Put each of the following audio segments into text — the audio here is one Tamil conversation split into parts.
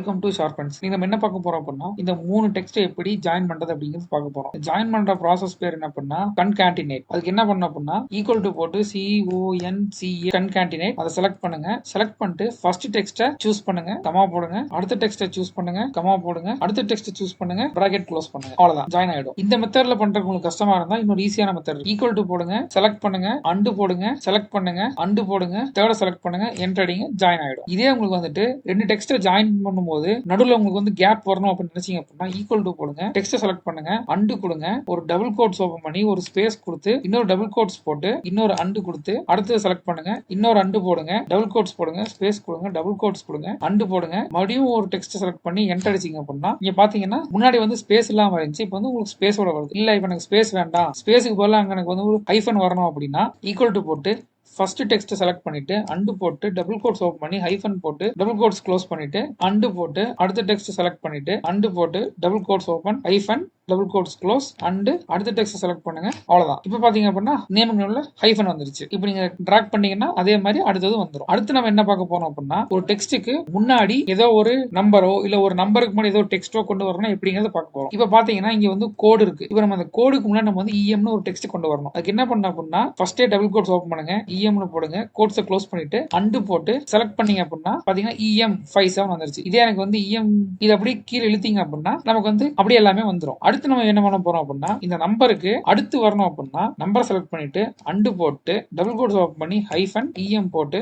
Welcome to sharpens. நீங்க நம்ம என்ன பார்க்க போறோம் அப்படின்னா, இந்த 3 டெக்ஸ்ட் எப்படி ஜாயின் பண்றது அப்படிங்கிறது பார்க்க போறோம். ஜாயின் பண்ற ப்ராசஸ் பேர் என்ன அப்படின்னா கன்கான்டினேட். அதுக்கு என்ன பண்ணணும் அப்படின்னா ஈக்குவல் டு போட்டு CONCA கன்கான்டினேட் அதை செலக்ட் பண்ணுங்க. செலக்ட் பண்ணிட்டு ஃபர்ஸ்ட் டெக்ஸ்ட்டை சூஸ் பண்ணுங்க, கமா போடுங்க. அடுத்த டெக்ஸ்ட்டை சூஸ் பண்ணுங்க, கமா போடுங்க. அடுத்த டெக்ஸ்ட் சூஸ் பண்ணுங்க, பிராக்கெட் க்ளோஸ் பண்ணுங்க. அவ்வளவுதான், ஜாயின் ஆயிடும். இந்த மெத்தட்ல பண்றது உங்களுக்கு கஷ்டமா இருந்தா இன்னொரு ஈஸியான மெத்தட். ஈக்குவல் டு போடுங்க, செலக்ட் பண்ணுங்க, அண்டு போடுங்க, செலக்ட் பண்ணுங்க, அண்டு போடுங்க, தேர்ட் செலக்ட் பண்ணுங்க, என்டர் அடிங்க, ஜாயின் ஆயிடும். இதே உங்களுக்கு வந்துட்டு ரெண்டு டெக்ஸ்ட்டை ஜாயின் பண்ணும்போது நடுவில் உங்களுக்கு வந்து கேப் வரணும் அப்படின்னு நினைச்சீங்க அப்படின்னா ஈக்குவல் டு போடுங்க, டெக்ஸ்ட் செலக்ட் பண்ணுங்க, அண்டு கொடுங்க, ஒரு டபுள் கோட்ஸ் ஓபன் பண்ணி ஒரு ஸ்பேஸ் கொடுத்து இன்னொரு டபுள் கோட்ஸ் போட்டு இன்னொரு அண்டு கொடுத்து அடுத்து செலக்ட் பண்ணுங்க, இன்னொரு அண்டு போடுங்க, டபுள் கோட்ஸ் போடுங்க, ஸ்பேஸ் கொடுங்க, டபுள் கோட்ஸ் கொடுங்க, அண்டு போடுங்க, மறுபடியும் ஒரு டெக்ஸ்ட் செலக்ட் பண்ணி என்டர் அடிச்சீங்க அப்படின்னா இங்க பாத்தீங்கன்னா முன்னாடி வந்து ஸ்பேஸ் இல்லாம இருந்துச்சு, இப்போ வந்து உங்களுக்கு ஸ்பேஸோட வருது. இல்ல இப்ப எனக்கு ஸ்பேஸ் வேண்டாம், ஸ்பேஸுக்கு பதிலா அங்க எனக்கு வந்து ஒரு ஹைஃபன் வரணும் அப்படின்னா ஈக்குவல் டு போட்டு ஃபர்ஸ்ட் டெக்ஸ்ட் செலக்ட் பண்ணிட்டு அண்டு போட்டு டபுள் கோட்ஸ் ஓபன் பண்ணி ஹைஃபன் போட்டு டபுள் கோட்ஸ் க்ளோஸ் பண்ணிட்டு அண்டு போட்டு அடுத்த டெக்ஸ்ட் செலக்ட் பண்ணிட்டு அண்டு போட்டு double quotes open hyphen double quotes close and அடுத்த டெக்ஸ்ட் செலக்ட் பண்ணுங்க. அவ்வளவுதான். இப்போ பாத்தீங்க அப்படின்னா நேமுக்குள்ள ஹைஃபன் வந்துருச்சு. இப்போ நீங்க டிராக் பண்ணீங்கன்னா அதே மாதிரி அடுத்தது வந்துடும். அடுத்து நம்ம என்ன பார்க்க போறோம் அப்படின்னா ஒரு டெக்ஸ்ட்டுக்கு முன்னாடி ஏதோ ஒரு நம்பரோ இல்ல ஒரு நம்பருக்கு முன்னாடி ஏதோ டெக்ஸ்டோ கொண்டு வரணும் எப்படிங்கிறத பார்க்க போறோம். இப்போ பாத்தீங்கன்னா இங்க வந்து கோடு இருக்கு. இப்போ நம்ம அந்த கோடுக்கு முன்னாடி நம்ம வந்து EMனு ஒரு டெக்ஸ்ட் கொண்டு வரணும். அதுக்கு என்ன பண்ணணும் அப்படின்னா ஃபர்ஸ்டே டபுள் கோட்ஸ் ஓபன் பண்ணுங்க, EMனு போடுங்க, கோட்ஸை க்ளோஸ் பண்ணிட்டு அண்டு போட்டு செலக்ட் பண்ணீங்க அப்படின்னா பாத்தீங்கன்னா EM57 வந்துருச்சு. இதே எனக்கு வந்து EM இது அப்படியே கீழே இழுத்தீங்க அப்படின்னா நமக்கு வந்து அப்படியே எல்லாமே வந்துடும். அடுத்து நம்ம என்ன பண்ண போறோம் அப்படின்னா இந்த நம்பருக்கு அடுத்து வரணும் அப்படின்னா நம்பர் செலக்ட் பண்ணிட்டு அண்டு போட்டு டபுள் கோட்ஸ் ஓபன் பண்ணி ஹைஃபன் EM போட்டு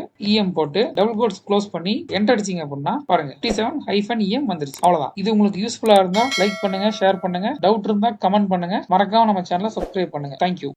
டபுள் கோட்ஸ் க்ளோஸ் பண்ணி என்டர் அடிச்சீங்க அப்படின்னா பாருங்க 57 EM வந்துருச்சு. அவ்வளவுதான். இது உங்களுக்கு யூஸ்ஃபுல்லா இருந்தா லைக் பண்ணுங்க, ஷேர் பண்ணுங்க, டவுட் இருந்தா கமெண்ட் பண்ணுங்க, மறக்காம நம்ம சேனலை சப்ஸ்கிரைப் பண்ணுங்க. தேங்க்யூ.